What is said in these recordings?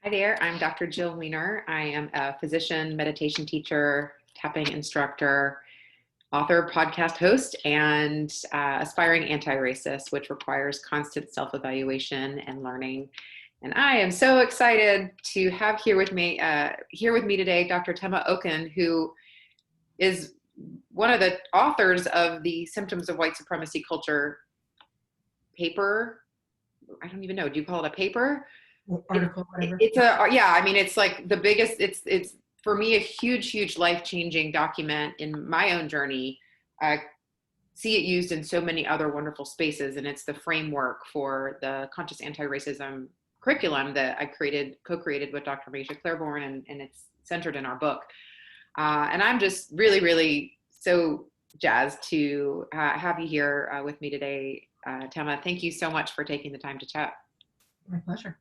Hi there, I'm Dr. Jill Wener. I am a physician, meditation teacher, tapping instructor, author, podcast host, and aspiring anti-racist, which requires constant self-evaluation and learning. And I am so excited to have here with me today, Dr. Tema Okun, who is one of the authors of the Symptoms of White Supremacy Culture paper. I don't even know. Do you call it a paper? Article, whatever. It's like the biggest, it's for me, a huge life-changing document in my own journey. I see it used in so many other wonderful spaces, and it's the framework for the conscious anti-racism curriculum that I co-created with Dr. Maisha Claiborne, and it's centered in our book. And I'm just really so jazzed to have you here with me today, Tema. Thank you so much for taking the time to chat. My pleasure.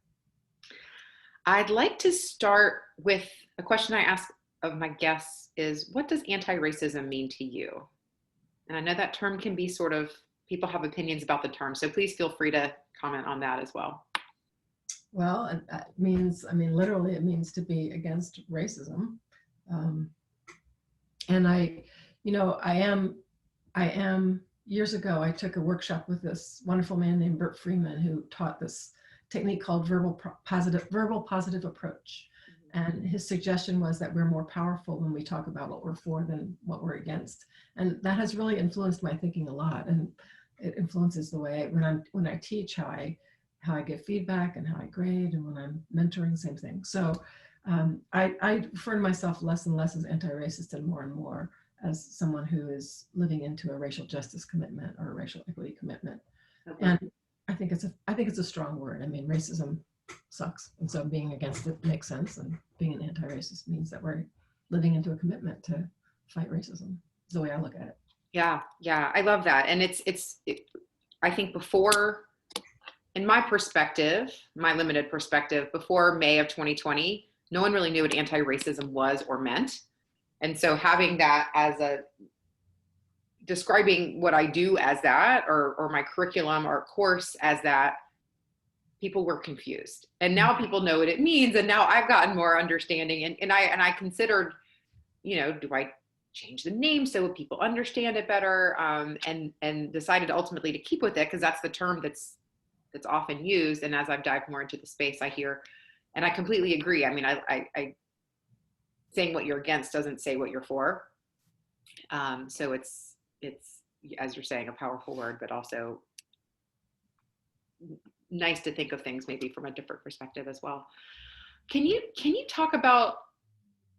I'd like to start with a question I ask of my guests is, what does anti-racism mean to you? And I know that term can be people have opinions about the term, so please feel free to comment on that as well. Well, it means, literally it means to be against racism. And I am, years ago, I took a workshop with this wonderful man named Bert Freeman, who taught this technique called verbal positive approach. And his suggestion was that we're more powerful when we talk about what we're for than what we're against. And that has really influenced my thinking a lot. And it influences the way when I teach, how I give feedback and how I grade, and when I'm mentoring, same thing. So I refer to myself less and less as anti-racist and more as someone who is living into a racial justice commitment or a racial equity commitment. Okay. And I think it's a strong word. Racism sucks, and so being against it makes sense. And being an anti-racist means that we're living into a commitment to fight racism. Is the way I look at it. Yeah, I love that. And I think before, in my perspective, my limited perspective, before May of 2020, no one really knew what anti-racism was or meant. And so having that as describing what I do as that, or my curriculum or course as that, people were confused. And now people know what it means. And now I've gotten more understanding. And I considered, do I change the name so people understand it better? And decided ultimately to keep with it, because that's the term that's often used. And as I've dived more into the space, I hear, and I completely agree. I saying what you're against doesn't say what you're for. So it's, as you're saying, a powerful word, but also nice to think of things maybe from a different perspective as well. Can you talk about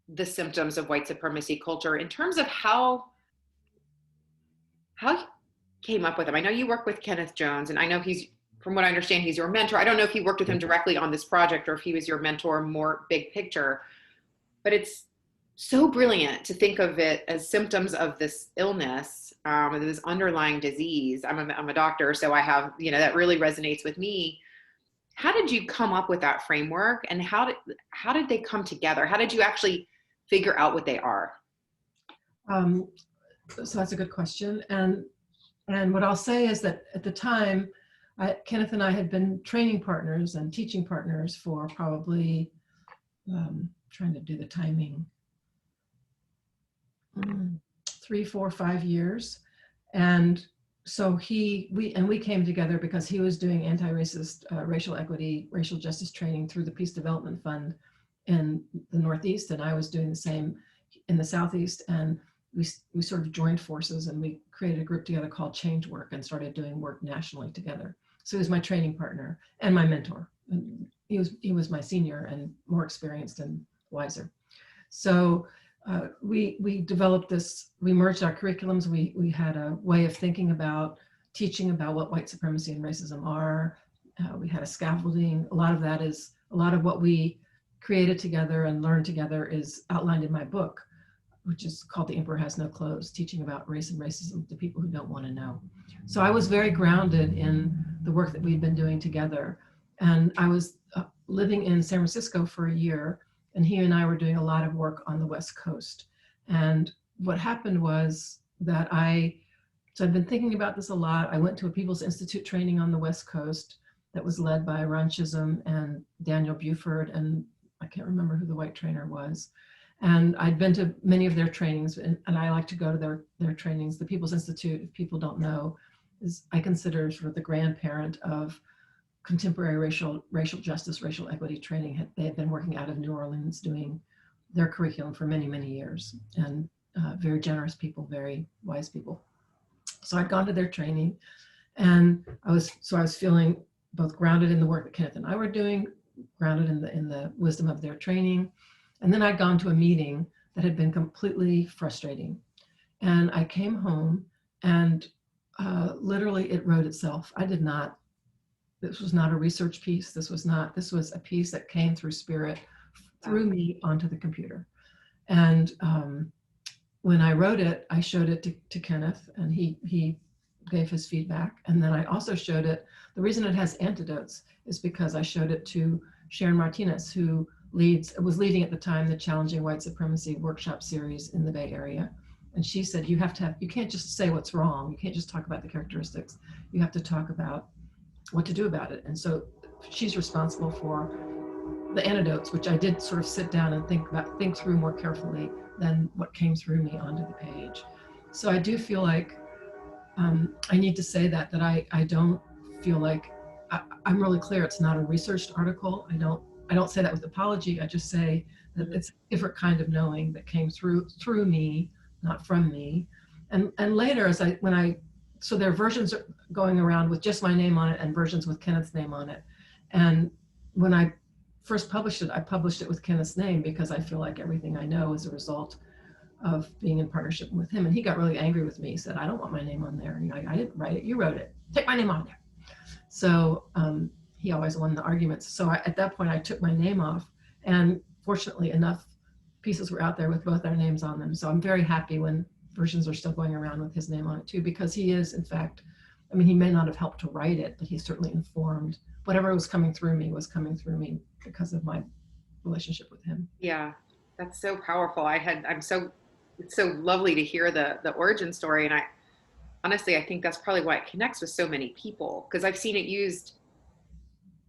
the symptoms of white supremacy culture in terms of how you came up with them? I know you work with Kenneth Jones, and I know from what I understand, he's your mentor. I don't know if you worked with him directly on this project or if he was your mentor more big picture, but it's so brilliant to think of it as symptoms of this illness, this underlying disease. I'm a doctor, so I have, that really resonates with me. How did you come up with that framework, and how did they come together? How did you actually figure out what they are? So that's a good question. And what I'll say is that at the time, Kenneth and I had been training partners and teaching partners for probably, trying to do the timing, 3, 4, 5 years. And so we came together because he was doing anti-racist, racial equity, racial justice training through the Peace Development Fund in the Northeast, and I was doing the same in the Southeast. And we sort of joined forces, and we created a group together called Change Work and started doing work nationally together. So he was my training partner and my mentor. And he was my senior and more experienced and wiser. So we developed this, we merged our curriculums. We had a way of thinking about teaching about what white supremacy and racism are. We had a scaffolding. A lot of what we created together and learned together is outlined in my book, which is called The Emperor Has No Clothes, teaching about race and racism to people who don't want to know. So I was very grounded in the work that we'd been doing together. And I was living in San Francisco for a year, and he and I were doing a lot of work on the West Coast. And what happened was that so I've been thinking about this a lot. I went to a People's Institute training on the West Coast that was led by Ron Chisholm and Daniel Buford and I can't remember who the white trainer was. And I'd been to many of their trainings, and I like to go to their trainings. The People's Institute, if people don't know, is, I consider, sort of the grandparent of contemporary racial justice, racial equity training. They had been working out of New Orleans doing their curriculum for many, many years, and very generous people, very wise people. So I'd gone to their training, and I was feeling both grounded in the work that Kenneth and I were doing, grounded in the wisdom of their training. And then I'd gone to a meeting that had been completely frustrating. And I came home, and literally it wrote itself. This was not a research piece. This was a piece that came through spirit, through me onto the computer. And when I wrote it, I showed it to Kenneth, and he gave his feedback. And then I also showed it. The reason it has antidotes is because I showed it to Sharon Martinez, who was leading at the time the Challenging White Supremacy workshop series in the Bay Area. And she said, you can't just say what's wrong. You can't just talk about the characteristics. You have to talk about what to do about it. And so she's responsible for the antidotes, which I did sort of sit down and think through more carefully than what came through me onto the page. So I do feel like I need to say that I don't feel like I'm really clear. It's not a researched article. I don't say that with apology. I just say that it's a different kind of knowing that came through me, not from me. And later, so there are versions going around with just my name on it and versions with Kenneth's name on it. And when I first published it, I published it with Kenneth's name because I feel like everything I know is a result of being in partnership with him. And he got really angry with me. He said, I don't want my name on there. And I didn't write it. You wrote it. Take my name on there. So he always won the arguments. So at that point, I took my name off. And fortunately enough, pieces were out there with both our names on them. So I'm very happy when versions are still going around with his name on it too, because he is, in fact, I mean, he may not have helped to write it, but he certainly informed. Whatever was coming through me because of my relationship with him. Yeah, that's so powerful. It's so lovely to hear the origin story. And honestly, I think that's probably why it connects with so many people, because I've seen it used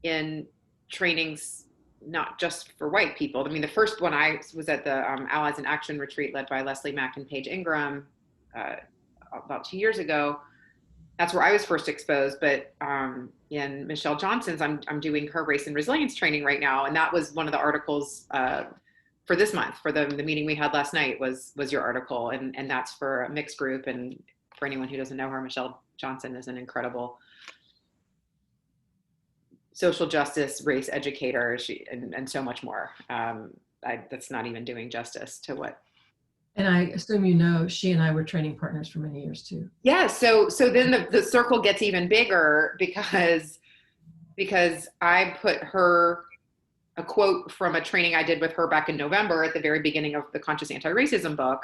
in trainings, not just for white people. I mean, the first one I was at the Allies in Action retreat led by Leslie Mack and Paige Ingram about 2 years ago. That's where I was first exposed. But in Michelle Johnson's, I'm doing her race and resilience training right now, and that was one of the articles for this month. For the meeting we had last night was your article, and that's for a mixed group. And for anyone who doesn't know her, Michelle Johnson is an incredible social justice, race educator, and so much more. That's not even doing justice to what. And I assume she and I were training partners for many years too. Yeah, so then the circle gets even bigger because I put a quote from a training I did with her back in November at the very beginning of the Conscious Anti-Racism book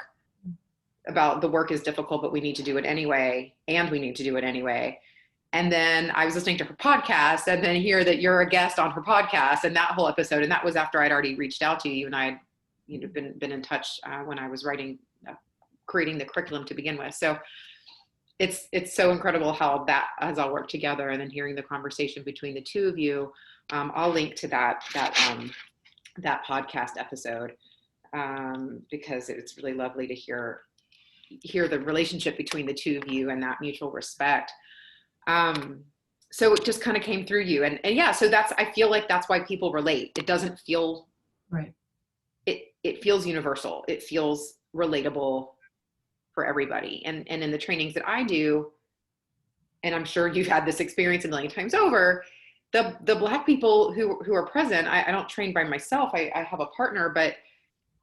about the work is difficult, but we need to do it anyway, and we need to do it anyway. And then I was listening to her podcast, and then hear that you're a guest on her podcast, and that whole episode, and that was after I'd already reached out to you, and I'd been in touch when I was creating the curriculum to begin with. So it's so incredible how that has all worked together, and then hearing the conversation between the two of you. I'll link to that podcast episode because it's really lovely to hear the relationship between the two of you and that mutual respect. So it just kind of came through you, and yeah, so I feel like that's why people relate. It doesn't feel right. It feels universal. It feels relatable for everybody. And in the trainings that I do, and I'm sure you've had this experience a million times over, the Black people who are present, I don't train by myself. I have a partner, but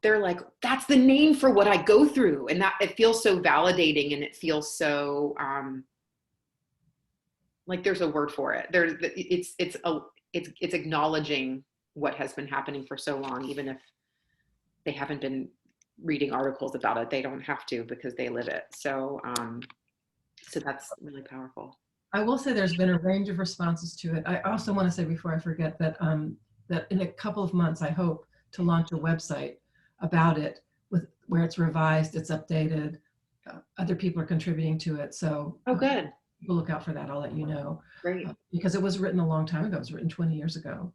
they're like, that's the name for what I go through. And that it feels so validating, and it feels so like there's a word for it. It's acknowledging what has been happening for so long, even if they haven't been reading articles about it. They don't have to, because they live it. So that's really powerful. I will say there's been a range of responses to it. I also want to say, before I forget, that that in a couple of months, I hope to launch a website about it, where it's revised, it's updated, other people are contributing to it. So Good. We'll look out for that. I'll let you know. Great. Because it was written a long time ago. It was written 20 years ago.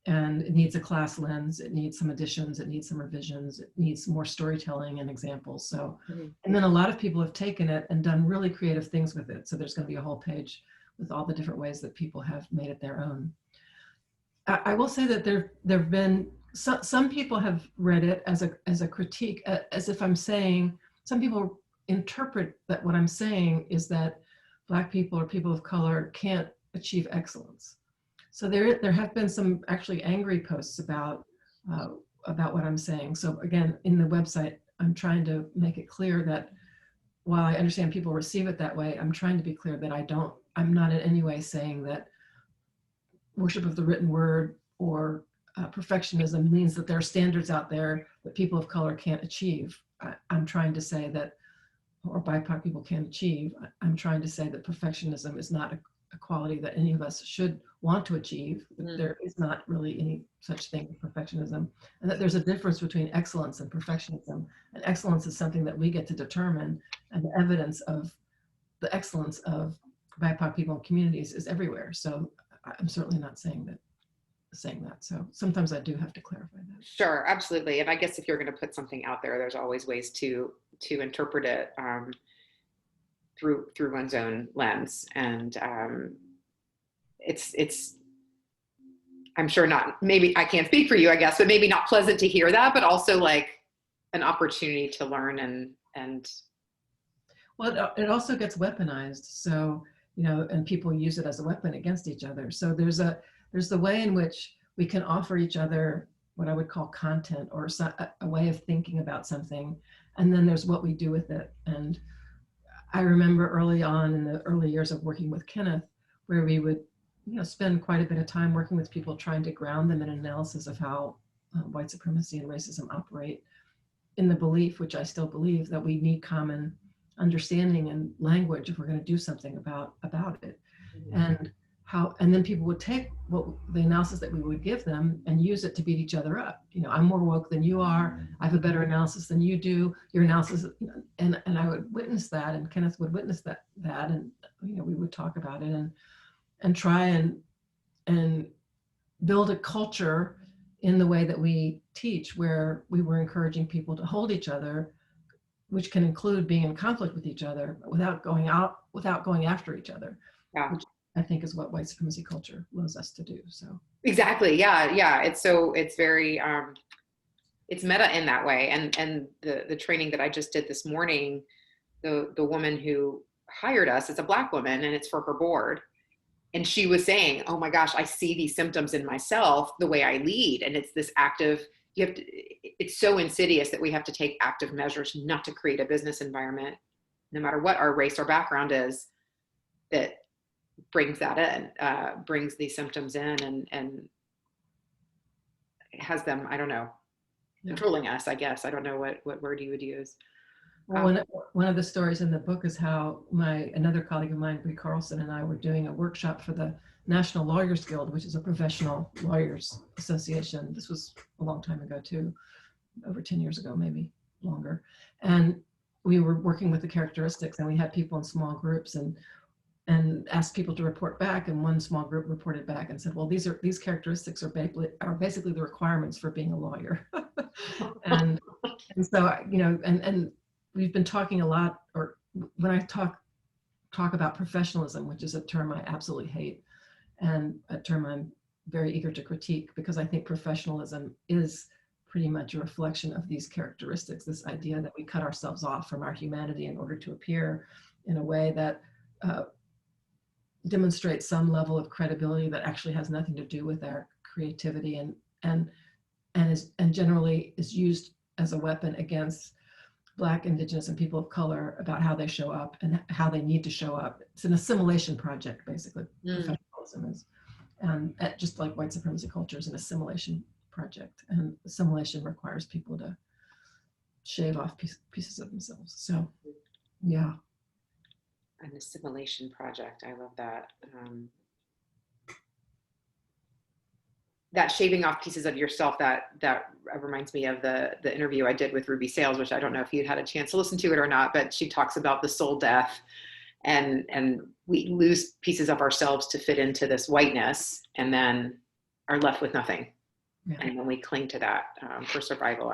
And it needs a class lens. It needs some additions. It needs some revisions. It needs more storytelling and examples. So, and then a lot of people have taken it and done really creative things with it. So there's going to be a whole page with all the different ways that people have made it their own. I will say that there've been some people have read it as a critique, as if I'm saying, some people interpret that what I'm saying is that Black people or people of color can't achieve excellence. So there have been some actually angry posts about what I'm saying. So again, in the website, I'm trying to make it clear that while I understand people receive it that way, I'm trying to be clear that I'm not in any way saying that worship of the written word or perfectionism means that there are standards out there that people of color can't achieve. I'm trying to say that, or BIPOC people can't achieve. I'm trying to say that perfectionism is not a quality that any of us should want to achieve. There is not really any such thing as perfectionism, and that there's a difference between excellence and perfectionism. And excellence is something that we get to determine, and the evidence of the excellence of BIPOC people and communities is everywhere. So I'm certainly not saying that. So sometimes I do have to clarify that. Sure, absolutely. And I guess if you're going to put something out there, there's always ways to interpret it through one's own lens. And it's I'm sure not, maybe I can't speak for you, I guess, but maybe not pleasant to hear that, but also like an opportunity to learn and well, it also gets weaponized. So, and people use it as a weapon against each other. So there's the way in which we can offer each other what I would call content, or a way of thinking about something. And then there's what we do with it. And I remember early on in the early years of working with Kenneth, where we would spend quite a bit of time working with people, trying to ground them in an analysis of how white supremacy and racism operate, in the belief, which I still believe, that we need common understanding and language if we're going to do something about it. And then people would take the analysis that we would give them and use it to beat each other up. I'm more woke than you are. I have a better analysis than you do. Your analysis, and I would witness that, and Kenneth would witness that, and we would talk about it and try and build a culture in the way that we teach, where we were encouraging people to hold each other, which can include being in conflict with each other without going after each other. yeah. Which I think is what white supremacy culture allows us to do. So Exactly. Yeah. It's very, it's meta in that way. And the training that I just did this morning, the woman who hired us, it's a Black woman and it's for her board. And she was saying, oh my gosh, I see these symptoms in myself, the way I lead. And it's this active, it's so insidious that we have to take active measures not to create a business environment, no matter what our race or background is, that brings that in, brings these symptoms in and has them, I don't know, controlling us, I guess. I don't know what word you would use. Well, one of the stories in the book is how another colleague of mine, Bree Carlson, and I were doing a workshop for the National Lawyers Guild, which is a professional lawyers association. This was a long time ago too, over 10 years ago, maybe longer. And we were working with the characteristics, and we had people in small groups and asked people to report back, and one small group reported back and said, well, these characteristics are basically the requirements for being a lawyer. and so, and we've been talking a lot, or when I talk about professionalism, which is a term I absolutely hate, and a term I'm very eager to critique, because I think professionalism is pretty much a reflection of these characteristics, this idea that we cut ourselves off from our humanity in order to appear in a way that demonstrates some level of credibility that actually has nothing to do with our creativity, and generally is used as a weapon against Black, Indigenous, and people of color about how they show up and how they need to show up. It's an assimilation project, basically. Professionalism is, and just like white supremacy culture is an assimilation project, and assimilation requires people to shave off pieces of themselves. So, yeah. An assimilation project. I love that. That shaving off pieces of yourself, that reminds me of the interview I did with Ruby Sales, which I don't know if you had a chance to listen to it or not, but she talks about the soul death, and we lose pieces of ourselves to fit into this whiteness, and then are left with nothing. Yeah. And then we cling to that for survival.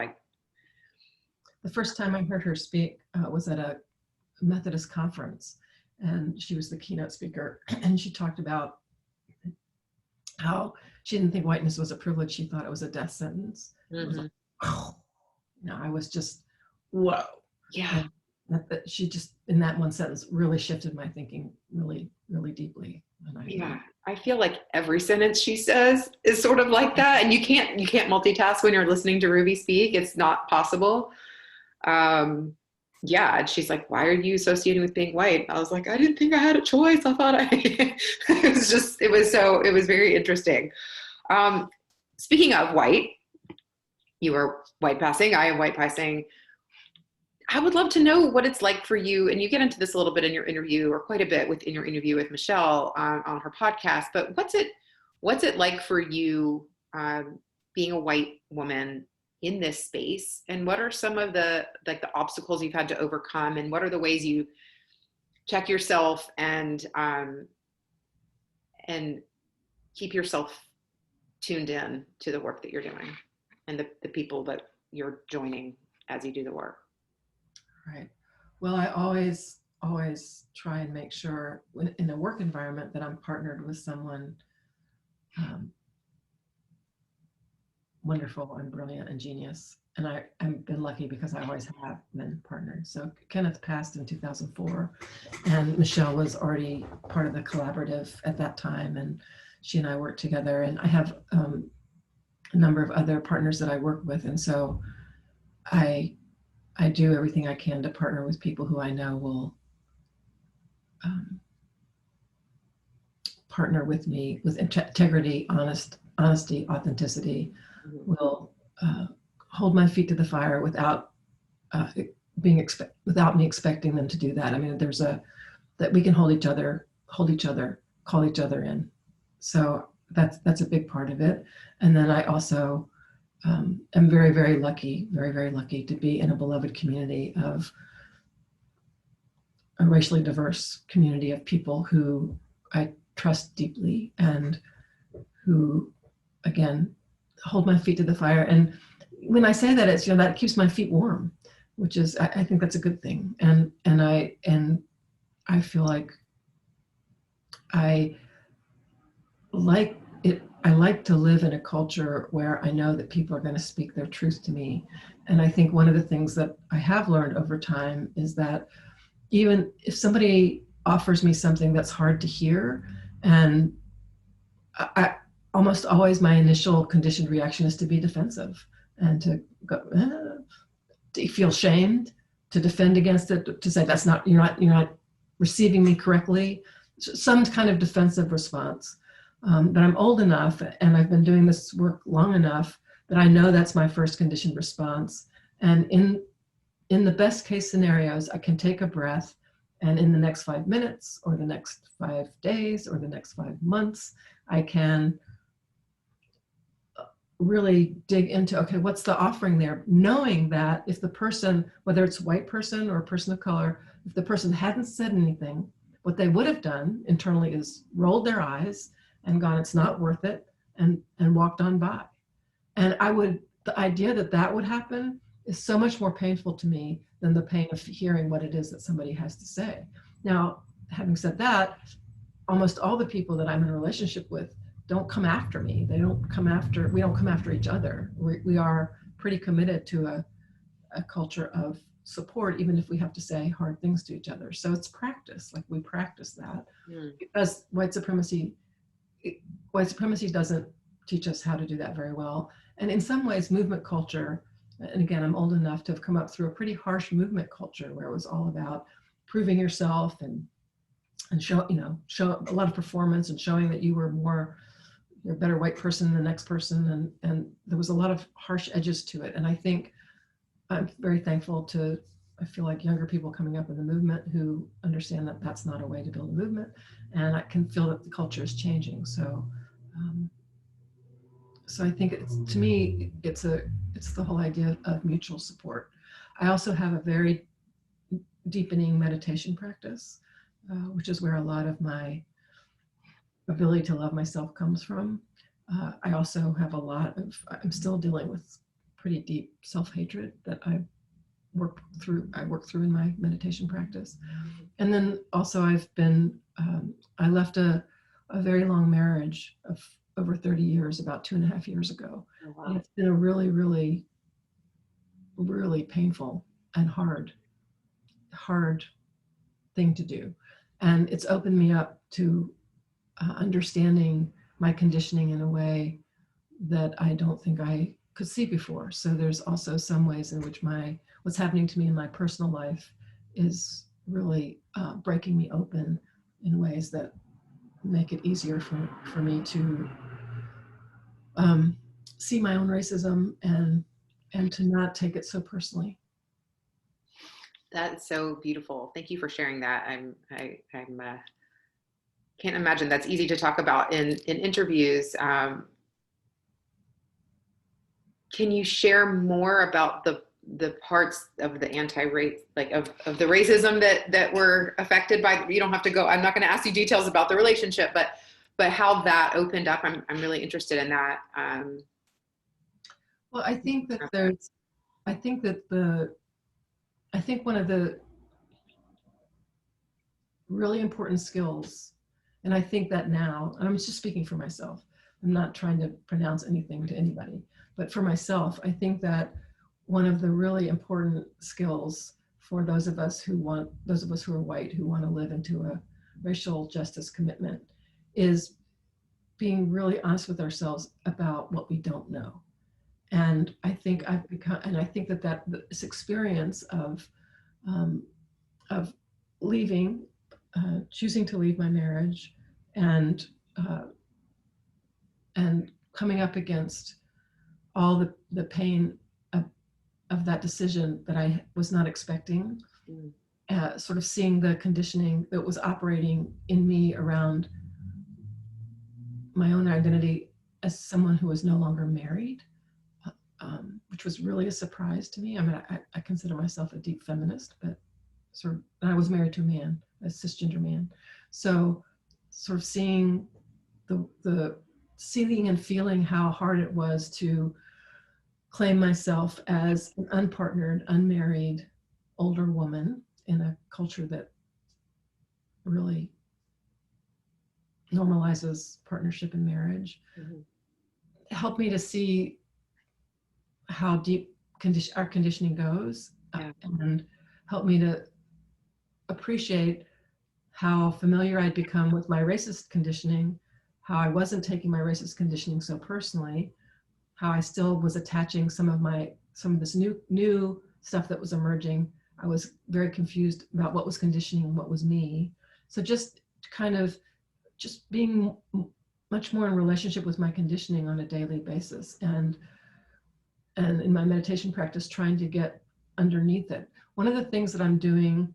The first time I heard her speak was at a Methodist conference, and she was the keynote speaker, and she talked about how she didn't think whiteness was a privilege. She thought it was a death sentence. It was like, oh, I was just, whoa. Yeah. And that she just, in that one sentence, really shifted my thinking really, really deeply. And I feel like every sentence she says is sort of like that. And you can't multitask when you're listening to Ruby speak. It's not possible. Yeah. And she's like, why are you associating with being white? I was like, I didn't think I had a choice. I thought it was very interesting. Speaking of white, you are white passing, I am white passing. I would love to know what it's like for you, and you get into this a little bit in your interview, or quite a bit in your interview with Michelle on her podcast, but what's it like for you being a white woman in this space, and what are some of the obstacles you've had to overcome, and what are the ways you check yourself and keep yourself tuned in to the work that you're doing and the people that you're joining as you do the work? Right. Well, I always try and make sure in a work environment that I'm partnered with someone wonderful and brilliant and genius. And I've been lucky because I always have been partnered. So Kenneth passed in 2004, and Michelle was already part of the collaborative at that time. And she and I worked together, and I have a number of other partners that I work with. And so I do everything I can to partner with people who I know will partner with me with integrity, honesty, authenticity, will hold my feet to the fire without without me expecting them to do that. I mean, that we can hold each other, call each other in. So that's a big part of it. And then I also am very, very lucky to be in a beloved community of a racially diverse community of people who I trust deeply and who, again, hold my feet to the fire. And when I say that, it's, that keeps my feet warm, which is, I think that's a good thing. And I feel like I like to live in a culture where I know that people are going to speak their truth to me. And I think one of the things that I have learned over time is that even if somebody offers me something that's hard to hear, and I almost always, my initial conditioned reaction is to be defensive and to go, to feel shamed, to defend against it, to say you're not receiving me correctly, some kind of defensive response. But I'm old enough and I've been doing this work long enough that I know that's my first conditioned response. And in the best case scenarios, I can take a breath, and in the next 5 minutes or the next 5 days or the next 5 months, I can really dig into, okay, what's the offering there? Knowing that if the person, whether it's a white person or a person of color, if the person hadn't said anything, what they would have done internally is rolled their eyes and gone, it's not worth it, and walked on by. And the idea that would happen is so much more painful to me than the pain of hearing what it is that somebody has to say. Now, having said that, almost all the people that I'm in a relationship with don't come after me. We don't come after each other. We are pretty committed to a culture of support, even if we have to say hard things to each other. So it's practice, like we practice that. Because white supremacy doesn't teach us how to do that very well. And in some ways, movement culture, and again, I'm old enough to have come up through a pretty harsh movement culture where it was all about proving yourself and show a lot of performance and showing that you're a better white person than the next person. And there was a lot of harsh edges to it. And I think I'm very thankful I feel like younger people coming up in the movement who understand that that's not a way to build a movement. And I can feel that the culture is changing. So I think to me, it's the whole idea of mutual support. I also have a very deepening meditation practice, which is where a lot of my ability to love myself comes from. I also have I'm still dealing with pretty deep self-hatred that I work through in my meditation practice. And then also I left a very long marriage of over 30 years, about 2.5 years ago. Oh, wow. And it's been a really, really, really painful and hard thing to do. And it's opened me up to understanding my conditioning in a way that I don't think I could see before. So there's also some ways in which what's happening to me in my personal life is really breaking me open in ways that make it easier for me to see my own racism and to not take it so personally. That's so beautiful. Thank you for sharing that. Can't imagine that's easy to talk about in interviews. Can you share more about the parts of the anti-race, like of the racism that were affected by? You don't have to go. I'm not going to ask you details about the relationship, but how that opened up. I'm really interested in that. Well, I think that one of the really important skills, and I think that now, and I'm just speaking for myself, I'm not trying to pronounce anything to anybody, but for myself, I think that one of the really important skills for those of us who are white, who want to live into a racial justice commitment, is being really honest with ourselves about what we don't know. And I think that this experience of leaving, choosing to leave my marriage, and coming up against all the pain of that decision that I was not expecting, sort of seeing the conditioning that was operating in me around my own identity as someone who was no longer married, which was really a surprise to me. I mean, I consider myself a deep feminist, but I was married to a man, a cisgender man. So sort of seeing and feeling how hard it was to claim myself as an unpartnered, unmarried, older woman in a culture that really normalizes partnership and marriage, helped me to see how deep our conditioning goes, and helped me to appreciate how familiar I'd become with my racist conditioning, how I wasn't taking my racist conditioning so personally, how I still was attaching some of this new stuff that was emerging. I was very confused about what was conditioning and what was me. So just being much more in relationship with my conditioning on a daily basis, and in my meditation practice, trying to get underneath it. One of the things that I'm doing,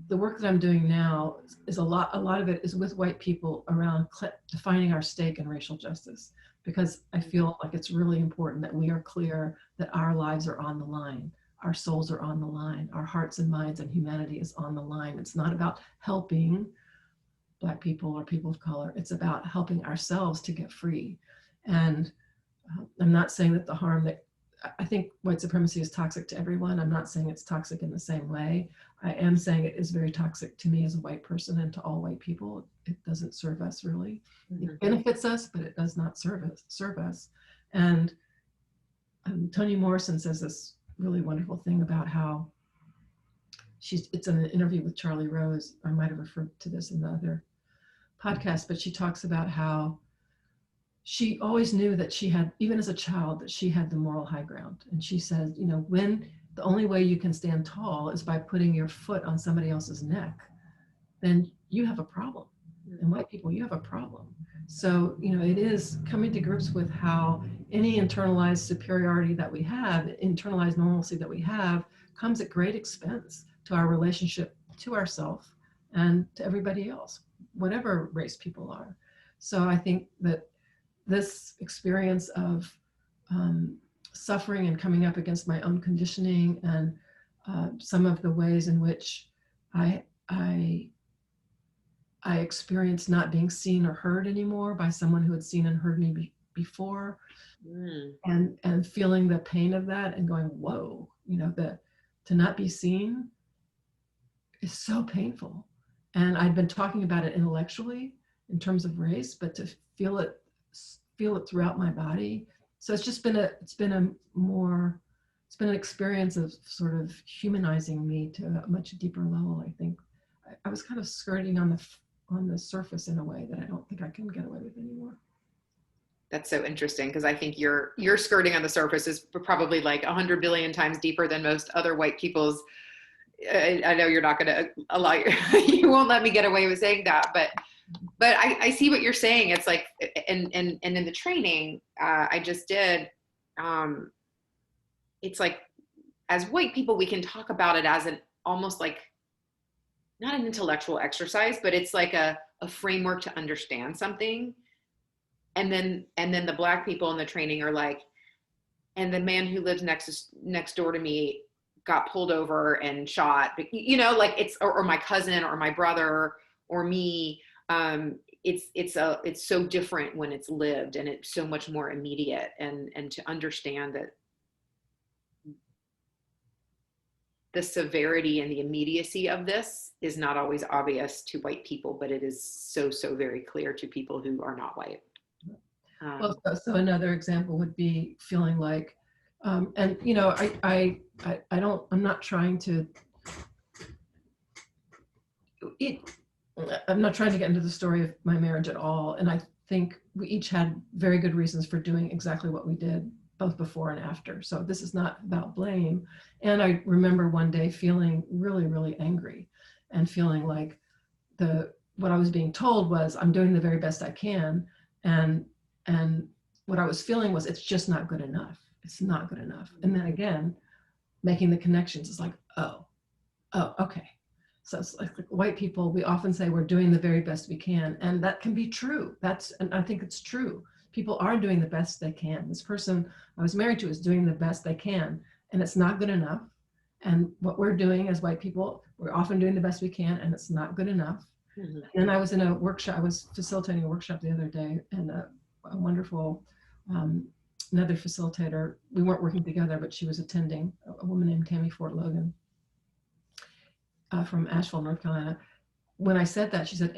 the work that I'm doing now, is a lot of it is with white people around defining our stake in racial justice, because I feel like it's really important that we are clear that our lives are on the line, our souls are on the line, our hearts and minds and humanity is on the line. It's not about helping Black people or people of color, it's about helping ourselves to get free. And I'm not saying that I think white supremacy is toxic to everyone. I'm not saying it's toxic in the same way. I am saying it is very toxic to me as a white person and to all white people. It doesn't serve us really. It benefits us, but it does not serve us. And Toni Morrison says this really wonderful thing about how it's in an interview with Charlie Rose. I might have referred to this in the other podcast, but she talks about how she always knew that she had, even as a child, that she had the moral high ground. And she said, when the only way you can stand tall is by putting your foot on somebody else's neck, then you have a problem. And white people, you have a problem. So, it is coming to grips with how any internalized superiority that we have, internalized normalcy that we have, comes at great expense to our relationship to ourselves and to everybody else, whatever race people are. So I think that this experience of suffering and coming up against my own conditioning, and some of the ways in which I I experienced not being seen or heard anymore by someone who had seen and heard me before, Mm. and feeling the pain of that and going, whoa, to not be seen is so painful. And I'd been talking about it intellectually in terms of race, but to feel it throughout my body. So it's been an experience of sort of humanizing me to a much deeper level. I think I was kind of skirting on the surface in a way that I don't think I can get away with anymore. That's so interesting, because I think your skirting on the surface is probably like 100 billion times deeper than most other white people's. I know you're not going to allow you won't let me get away with saying that, but I see what you're saying. It's like, and in the training I just did, it's like, as white people, we can talk about it as an almost like not an intellectual exercise, but it's like a framework to understand something. And then the black people in the training are like, and the man who lives next door to me got pulled over and shot, like it's, or my cousin or my brother or me. It's so different when it's lived, and it's so much more immediate, and to understand that the severity and the immediacy of this is not always obvious to white people, but it is so very clear to people who are not white. Well, so another example would be feeling like, and I'm not trying to, I'm not trying to get into the story of my marriage at all. And I think we each had very good reasons for doing exactly what we did, both before and after. So this is not about blame. And I remember one day feeling really, really angry, and feeling like what I was being told was, I'm doing the very best I can. And what I was feeling was, it's just not good enough. It's not good enough. And then again, making the connections is like, oh, okay. So it's like white people, we often say we're doing the very best we can. And that can be true. And I think it's true. People are doing the best they can. This person I was married to is doing the best they can, and it's not good enough. And what we're doing as white people, we're often doing the best we can, and it's not good enough. Mm-hmm. And I was in a workshop, I was facilitating a workshop the other day, and a wonderful, another facilitator, we weren't working together, but she was attending, a woman named Tammy Fort Logan from Asheville, North Carolina. When I said that, she said,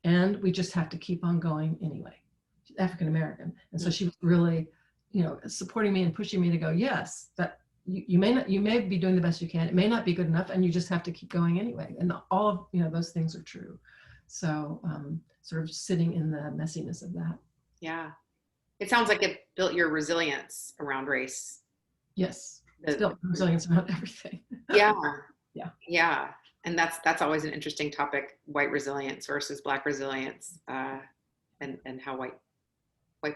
and we just have to keep on going anyway. She's African American. And so she was really, supporting me and pushing me to go, yes, that you may be doing the best you can. It may not be good enough, and you just have to keep going anyway. And all of, those things are true. So sort of sitting in the messiness of that. Yeah. It sounds like it built your resilience around race. Yes. It's built resilience around everything. Yeah. Yeah. Yeah. And that's always an interesting topic, white resilience versus Black resilience, and how white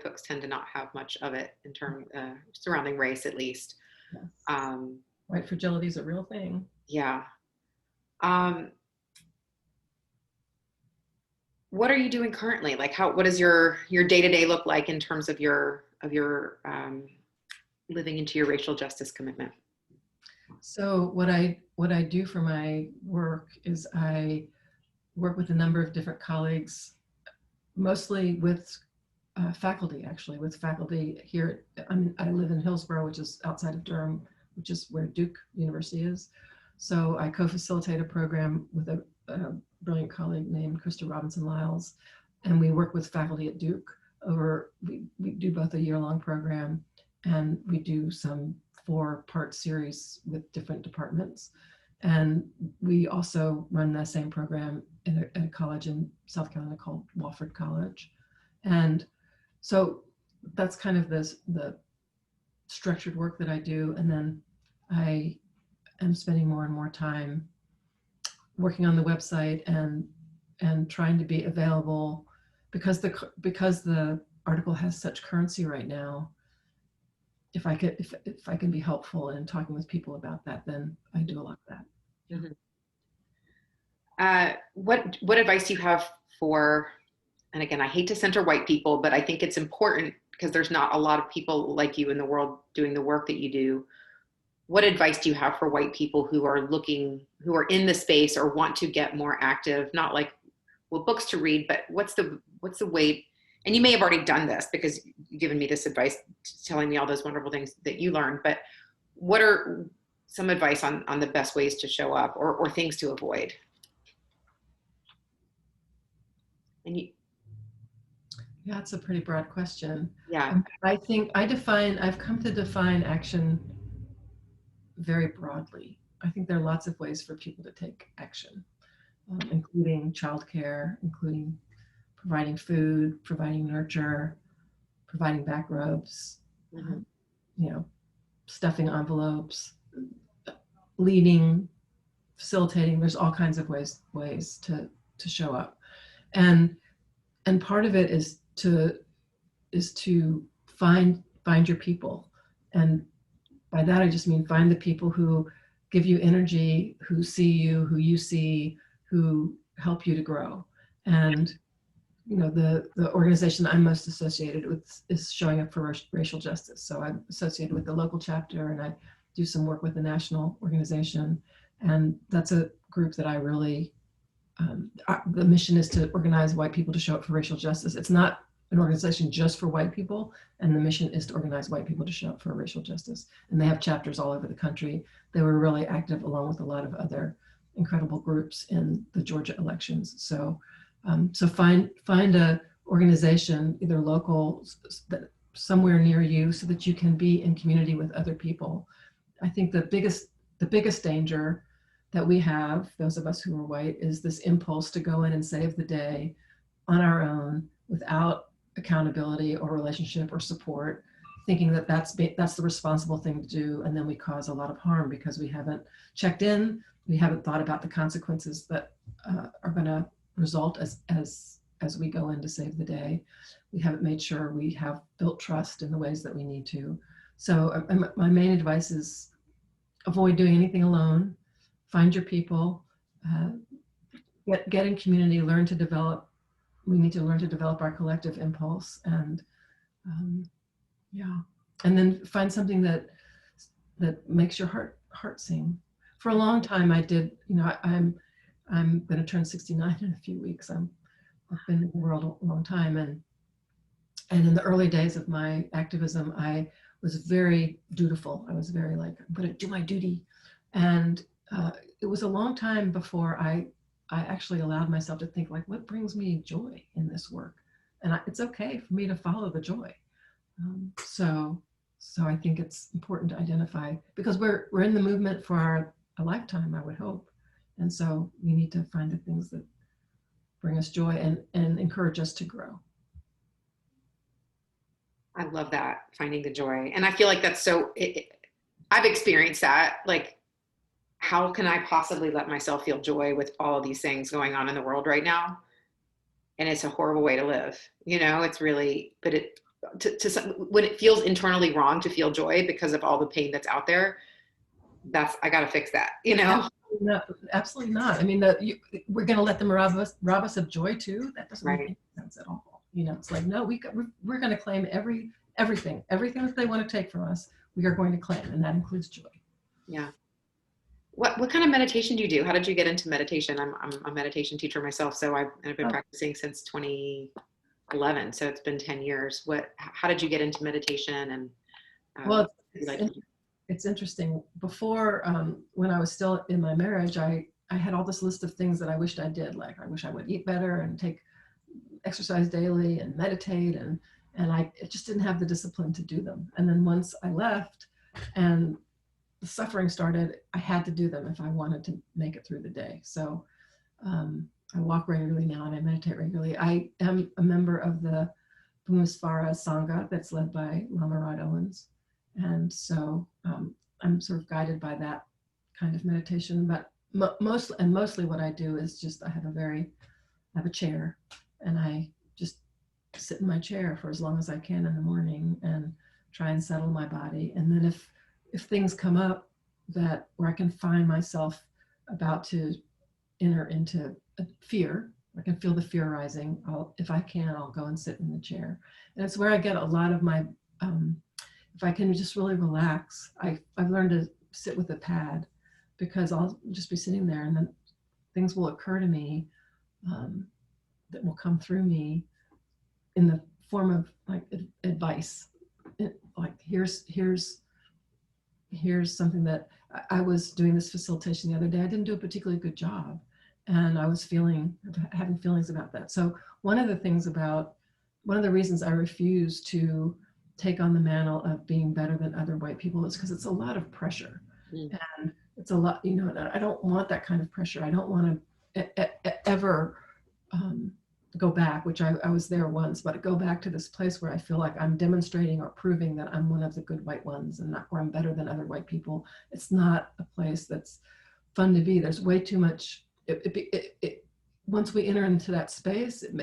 folks tend to not have much of it in terms surrounding race, at least. Yes. White fragility is a real thing. Yeah. What are you doing currently? Like, what does your day-to-day look like in terms of your living into your racial justice commitment? So what I do for my work is I work with a number of different colleagues, mostly with faculty, actually, with faculty here. I live in Hillsborough, which is outside of Durham, which is where Duke University is. So I co-facilitate a program with a brilliant colleague named Krista Robinson-Lyles, and we work with faculty at Duke we do both a year-long program, and we do some 4-part series with different departments. And we also run the same program at a college in South Carolina called Wofford College. And so that's kind of the structured work that I do. And then I am spending more and more time working on the website and trying to be available, because the article has such currency right now. If I can be helpful in talking with people about that, then I do a lot of that. Mm-hmm. What advice do you have for, and again, I hate to center white people, but I think it's important because there's not a lot of people like you in the world doing the work that you do. What advice do you have for white people who are in the space or want to get more active, not like well, books to read, but what's the way, and you may have already done this because you've given me this advice, telling me all those wonderful things that you learned, but what are some advice on the best ways to show up, or things to avoid? And you, Yeah, it's a pretty broad question. yeah. I think I've come to define action very broadly. I think there are lots of ways for people to take action, including childcare, including providing food, providing nurture, providing back rubs, Mm-hmm. you know, stuffing envelopes, leading, facilitating. There's all kinds of ways to show up, and part of it is to find your people, and by that I just mean find the people who give you energy, who see you, who you see, who help you to grow. And the organization I'm most associated with is Showing Up for Racial Justice. So I'm associated with the local chapter, and I do some work with the national organization. And that's a group that I really, the mission is to organize white people to show up for racial justice. It's not an organization just for white people, and the mission is to organize white people to show up for racial justice. And they have chapters all over the country. They were really active along with a lot of other incredible groups in the Georgia elections. So find a organization, either local, somewhere near you, so that you can be in community with other people. I think the biggest danger that we have, those of us who are white, is this impulse to go in and save the day on our own without accountability or relationship or support, thinking that that's the responsible thing to do, and then we cause a lot of harm because we haven't checked in, we haven't thought about the consequences that are going to result as we go in to save the day. We haven't made sure we have built trust in the ways that we need to. So my main advice is avoid doing anything alone. Find your people. Get in community. Learn to develop. We need to learn to develop our collective impulse, and and then find something that makes your heart sing. For a long time, I did. I'm going to turn 69 in a few weeks. I've been in the world a long time, and in the early days of my activism, I was very dutiful. I was very like, I'm going to do my duty, and it was a long time before I actually allowed myself to think, like, what brings me joy in this work, and it's okay for me to follow the joy. So I think it's important to identify, because we're in the movement for a lifetime, I would hope. And so we need to find the things that bring us joy and encourage us to grow. I love that, finding the joy. And I feel like that's I've experienced that. Like, how can I possibly let myself feel joy with all of these things going on in the world right now? And it's a horrible way to live. It's really, but when it feels internally wrong to feel joy because of all the pain that's out there, I got to fix that, No, absolutely not. I mean, we're going to let them rob us of joy too. That doesn't make any sense at all. It's like, no, we're going to claim everything that they want to take from us. We are going to claim, and that includes joy. Yeah. What kind of meditation do you do? How did you get into meditation? I'm a meditation teacher myself, so I've been practicing since 2011. So it's been 10 years. How did you get into meditation? And well, it's interesting. Before, when I was still in my marriage, I had all this list of things that I wished I did. Like, I wish I would eat better and take exercise daily and meditate, and I just didn't have the discipline to do them. And then once I left and the suffering started, I had to do them if I wanted to make it through the day. So I walk regularly now, and I meditate regularly. I am a member of the Bhumisvara Sangha that's led by Lama Rod Owens. And so I'm sort of guided by that kind of meditation. But mostly what I do is just, I have a chair, and I just sit in my chair for as long as I can in the morning and try and settle my body. And then if things come up where I can find myself about to enter into a fear, I can feel the fear rising, if I can, I'll go and sit in the chair. And it's where I get a lot of my, if I can just really relax. I've learned to sit with a pad, because I'll just be sitting there, and then things will occur to me that will come through me in the form of like advice. Like here's something that I was doing this facilitation the other day. I didn't do a particularly good job, and I was having feelings about that. So one of the reasons I refuse to take on the mantle of being better than other white people is because it's a lot of pressure. And it's a lot, you know, I don't want that kind of pressure. I don't want to ever go back, which I was there once, but go back to this place where I feel like I'm demonstrating or proving that I'm one of the good white ones and not where I'm better than other white people. It's not a place that's fun to be. There's way too much. Once we enter into that space, it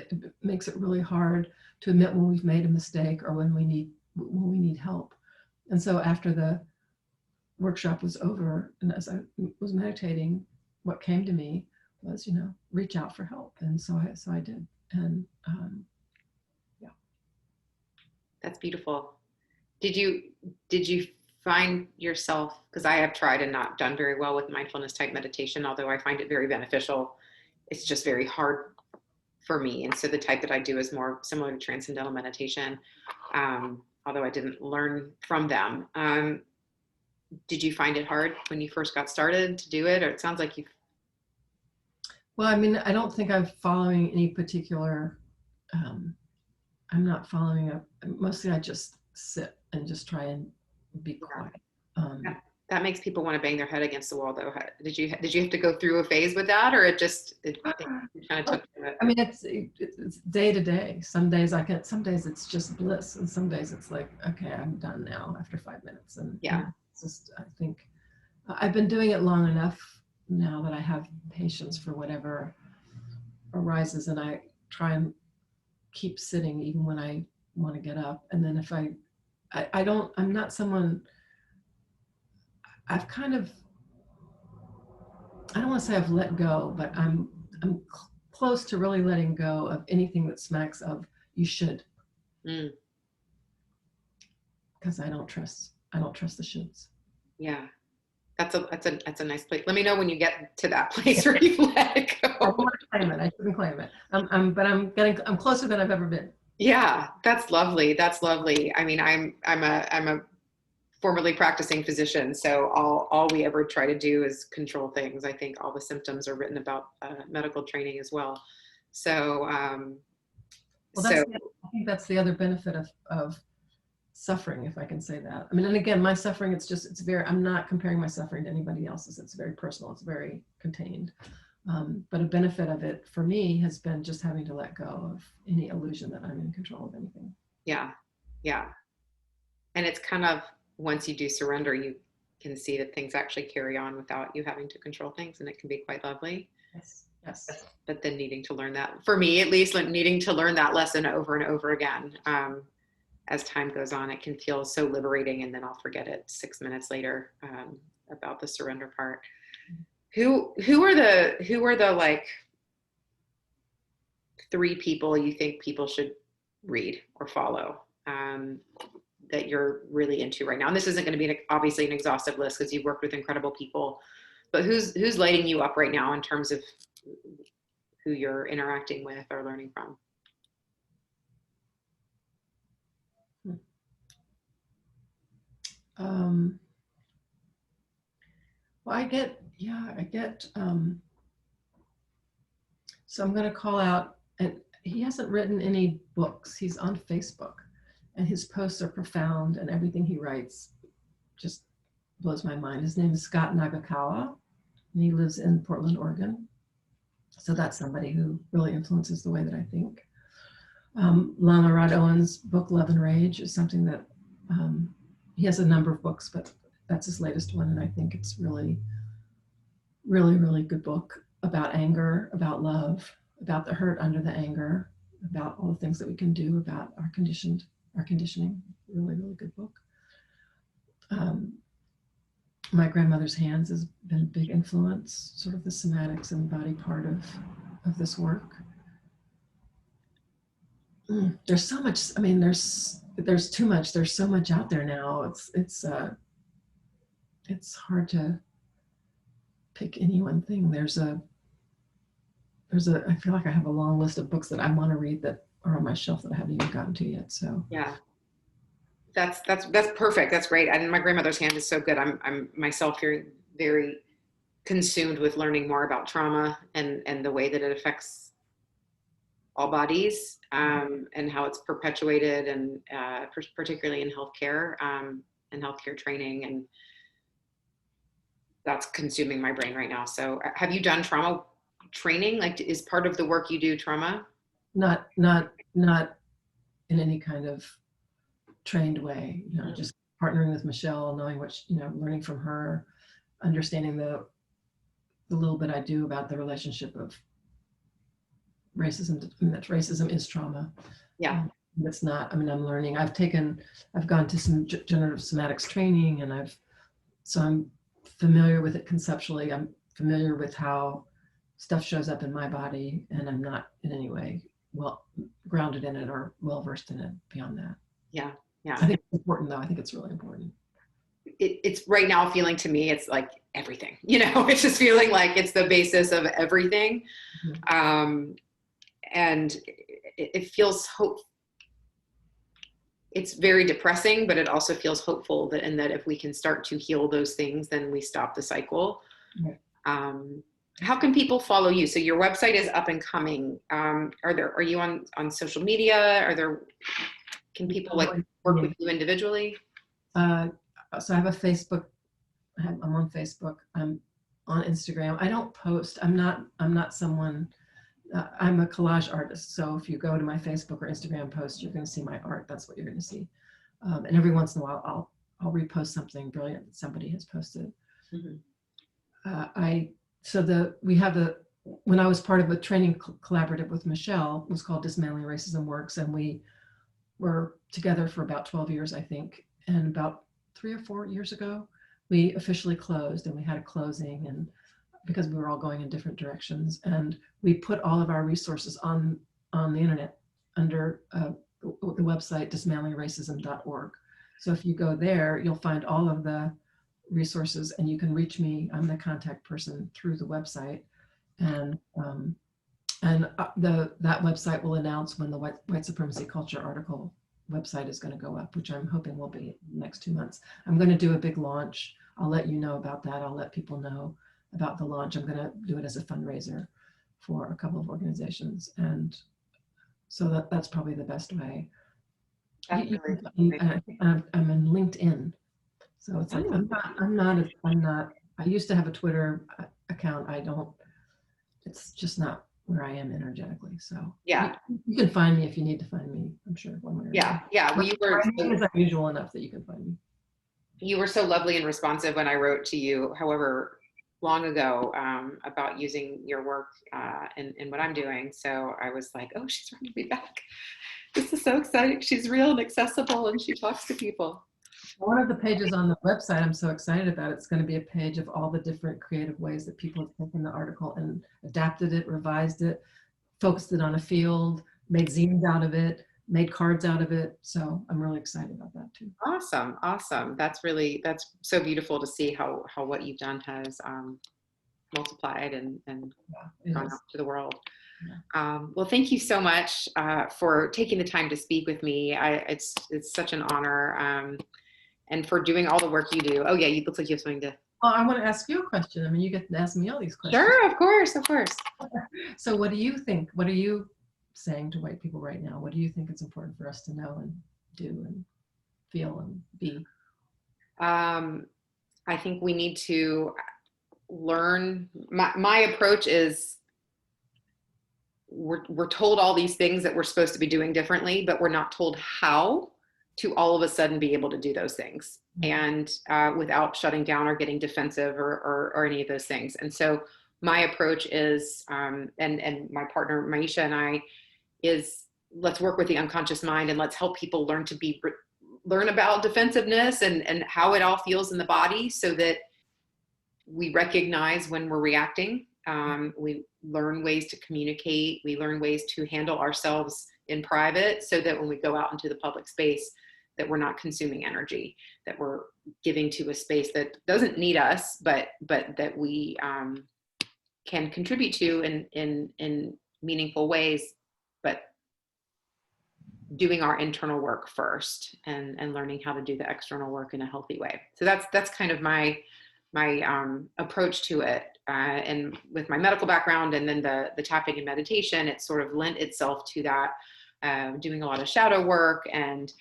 makes it really hard to admit when we've made a mistake or when we need help. And so after the workshop was over, and as I was meditating, what came to me was, you know, reach out for help. And so I did. And yeah. That's beautiful. Did you find yourself, because I have tried and not done very well with mindfulness type meditation, although I find it very beneficial, it's just very hard for me. And so the type that I do is more similar to transcendental meditation, although I didn't learn from them. Did you find it hard when you first got started to do it? Or it sounds like you've... Well, I mean, I don't think I'm following any particular, I'm not following up. Mostly I just sit and just try and be quiet. That makes people want to bang their head against the wall, though. Did you have to go through a phase with that, or it kind of took it? I mean, it's day to day. Some days some days it's just bliss, and some days it's like, okay, I'm done now after 5 minutes. And yeah, you know, it's just, I think I've been doing it long enough now that I have patience for whatever arises, and I try and keep sitting even when I want to get up. And then if I'm not someone, I've kind of, I don't want to say I've let go, but I'm close to really letting go of anything that smacks of you should. Because I don't trust the shoulds. Yeah. That's a nice place. Let me know when you get to that place where you let it go. I don't want to claim it. I shouldn't claim it. But I'm closer than I've ever been. Yeah, that's lovely. That's lovely. I mean, I'm a formerly practicing physician, so all we ever try to do is control things. I think all the symptoms are written about medical training as well. So, I think that's the other benefit of suffering, if I can say that. I mean, and again, my suffering, I'm not comparing my suffering to anybody else's. It's very personal. It's very contained. But a benefit of it for me has been just having to let go of any illusion that I'm in control of anything. Yeah. Yeah. And it's kind of, once you do surrender, you can see that things actually carry on without you having to control things, and it can be quite lovely. Yes. But then needing to learn that, for me at least, like needing to learn that lesson over and over again. As time goes on, it can feel so liberating, and then I'll forget it 6 minutes later about the surrender part. Who are the like 3 people you think people should read or follow that you're really into right now? And this isn't going to be obviously an exhaustive list because you've worked with incredible people, but who's lighting you up right now in terms of who you're interacting with or learning from? Well, I get, so I'm going to call out, and he hasn't written any books. He's on Facebook, and his posts are profound, and everything he writes just blows my mind. His name is Scott Nagakawa, and he lives in Portland, Oregon. So that's somebody who really influences the way that I think. Lama Rod Owen's book, Love and Rage, is something that he has a number of books, but that's his latest one. And I think it's really, really, really good book about anger, about love, about the hurt under the anger, about all the things that we can do about our conditioning. Really, really good book. My Grandmother's Hands has been a big influence, sort of the somatics and body part of this work. There's so much, I mean, there's too much, there's so much out there now. It's hard to pick any one thing. There's I feel like I have a long list of books that I want to read that are on my shelf that I haven't even gotten to yet. So Yeah. That's perfect. That's great. And my grandmother's hand is so good. I'm myself very consumed with learning more about trauma and the way that it affects all bodies, and how it's perpetuated, and particularly in healthcare, and healthcare training, and that's consuming my brain right now. So have you done trauma training? Like, is part of the work you do trauma? not in any kind of trained way, just partnering with Michelle, knowing what, learning from her, understanding the little bit I do about the relationship of racism, and that racism is trauma. Yeah. It's not, I'm learning. I've gone to some generative somatics training, and so I'm familiar with it conceptually. I'm familiar with how stuff shows up in my body, and I'm not in any way well grounded in it or well versed in it beyond that. Yeah. Yeah. I think it's important, though. I think it's really important. It's right now feeling to me, it's like everything, it's just feeling like it's the basis of everything. And it feels it's very depressing, but it also feels hopeful that if we can start to heal those things, then we stop the cycle. Right. How can people follow you? So your website is up and coming. Are you on social media? Can people work with you individually? So I have a Facebook. I'm on Facebook. I'm on Instagram. I don't post. I'm not someone. I'm a collage artist. So if you go to my Facebook or Instagram post, you're going to see my art. That's what you're going to see. And every once in a while, I'll repost something brilliant that somebody has posted. Mm-hmm. When I was part of a training collaborative with Michelle, it was called Dismantling Racism Works, and we were together for about 12 years, I think. And about 3 or 4 years ago, we officially closed, and we had a closing, and because we were all going in different directions, and we put all of our resources on the internet under the website dismantlingracism.org. So if you go there, you'll find all of the resources, and you can reach me. I'm the contact person through the website, and that website will announce when the White Supremacy Culture article website is going to go up, which I'm hoping will be the next 2 months. I'm going to do a big launch. I'll let you know about that. I'll let people know about the launch. I'm going to do it as a fundraiser for a couple of organizations, and so that's probably the best way. I'm in LinkedIn, so it's like I'm not. I used to have a Twitter account. I don't. It's just not where I am energetically. So yeah, you can find me if you need to find me. I'm sure one way or yeah, another. yeah. Well, My name is unusual enough that you can find me. You were so lovely and responsive when I wrote to you, however long ago, about using your work in what I'm doing. So I was like, oh, she's writing me back. This is so exciting. She's real and accessible, and she talks to people. One of the pages on the website I'm so excited about, it's going to be a page of all the different creative ways that people have taken the article and adapted it, revised it, focused it on a field, made zines out of it, made cards out of it. So I'm really excited about that too. Awesome. That's so beautiful to see how what you've done has multiplied and gone out to the world. Yeah. Well, thank you so much for taking the time to speak with me. It's such an honor, and for doing all the work you do. Oh yeah, you look like you have something to. Well, I want to ask you a question. I mean, you get to ask me all these questions. Sure, of course. So what do you think? What are you saying to white people right now? What do you think it's important for us to know and do and feel and be? I think we need to learn. My approach is we're told all these things that we're supposed to be doing differently, but we're not told how to all of a sudden be able to do those things, and without shutting down or getting defensive or any of those things. And so my approach is, and my partner Maisha and I, is let's work with the unconscious mind, and let's help people learn about defensiveness and how it all feels in the body, so that we recognize when we're reacting. We learn ways to communicate. We learn ways to handle ourselves in private, so that when we go out into the public space, that we're not consuming energy, that we're giving to a space that doesn't need us, but that we can contribute to in meaningful ways, but doing our internal work first and learning how to do the external work in a healthy way. So that's kind of my approach to it. And with my medical background and then the tapping and meditation, it sort of lent itself to that, doing a lot of shadow work and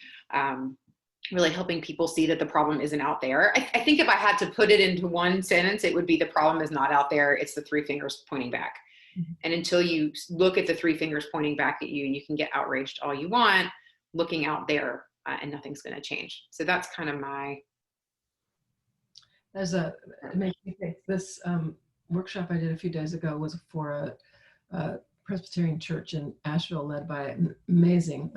really helping people see that the problem isn't out there. I think if I had to put it into one sentence, it would be the problem is not out there. It's the three fingers pointing back. Mm-hmm. And until you look at the three fingers pointing back at you, you can get outraged all you want, looking out there, and nothing's going to change. So that's kind of my. It makes me think this workshop I did a few days ago was for a Presbyterian church in Asheville, led by an amazing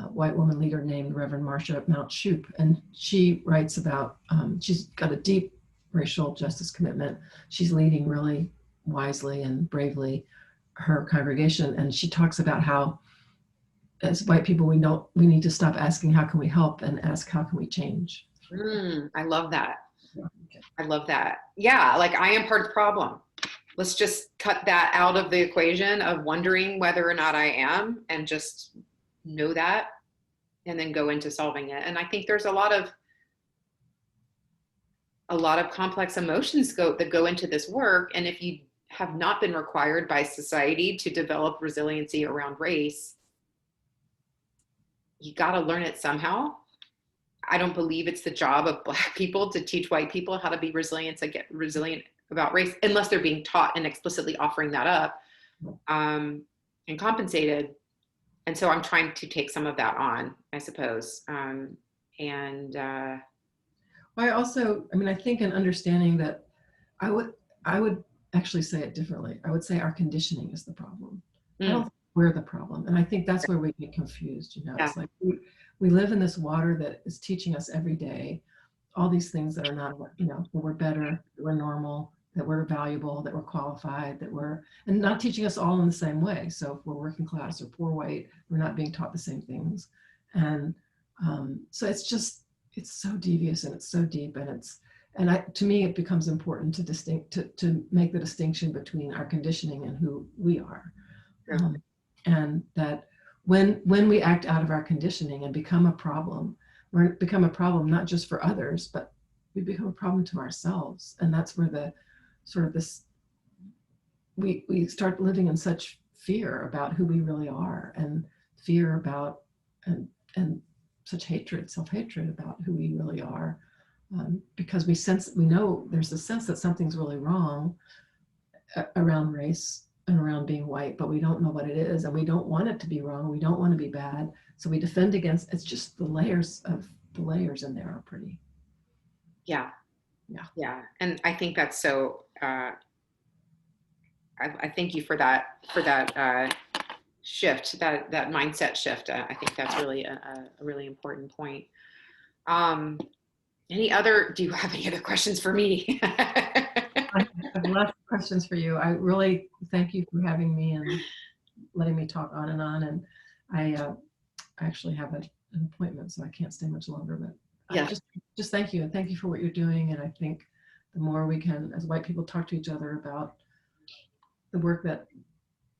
white woman leader named Reverend Marcia Mount Shoup. And she writes about, she's got a deep racial justice commitment. She's leading really wisely and bravely her congregation. And she talks about how as white people, we need to stop asking, how can we help, and ask, how can we change? I love that. Okay. I love that. Yeah, like I am part of the problem. Let's just cut that out of the equation of wondering whether or not I am, and just know that, and then go into solving it. And I think there's a lot of complex emotions that go into this work. And if you have not been required by society to develop resiliency around race, you got to learn it somehow. I don't believe it's the job of Black people to teach white people how to be resilient about race, unless they're being taught and explicitly offering that up, and compensated. And so I'm trying to take some of that on, I suppose. I think an understanding that I would actually say it differently. I would say our conditioning is the problem. I don't think we're the problem. And I think that's where we get confused. Yeah. It's like we live in this water that is teaching us every day all these things that are not, that we're better, that we're normal, that we're valuable, that we're qualified, and not teaching us all in the same way. So if we're working class or poor white, we're not being taught the same things. And so it's so devious and it's so deep, to me, it becomes important to make the distinction between our conditioning and who we are. Yeah. And that when we act out of our conditioning and become a problem, we become a problem not just for others, but we become a problem to ourselves. And that's where we start living in such fear about who we really are, and fear about and such hatred, self-hatred about who we really are, because we know there's a sense that something's really wrong around race and around being white, but we don't know what it is, and we don't want it to be wrong. We don't want to be bad, so we defend against. It's just the layers in there are pretty. Yeah. And I think that's so. I thank you for that shift, that mindset shift. I think that's really a really important point. Do you have any other questions for me? I have lots of questions for you. I really thank you for having me and letting me talk on. And I actually have an appointment, so I can't stay much longer, but yeah. Just thank you. And thank you for what you're doing. And I think the more we can, as white people, talk to each other about the work that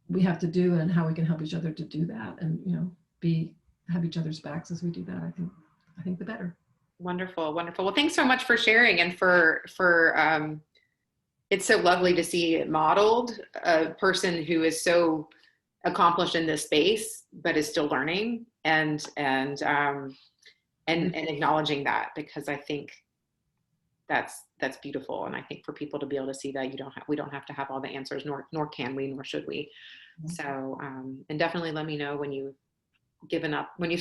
we have to do and how we can help each other to do that, and have each other's backs as we do that, I think the better. Wonderful. Well, thanks so much for sharing, and for it's so lovely to see it modeled, a person who is so accomplished in this space but is still learning, and acknowledging that, because I think that's beautiful. And I think for people to be able to see that we don't have to have all the answers, nor can we, nor should we. Mm-hmm. So and definitely let me know when you've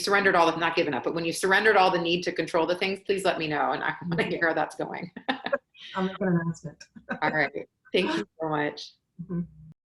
surrendered all not given up, but when you've surrendered all the need to control the things, please let me know, and I want to hear how that's going. I'm not going to announce it. All right. Thank you so much. Mm-hmm.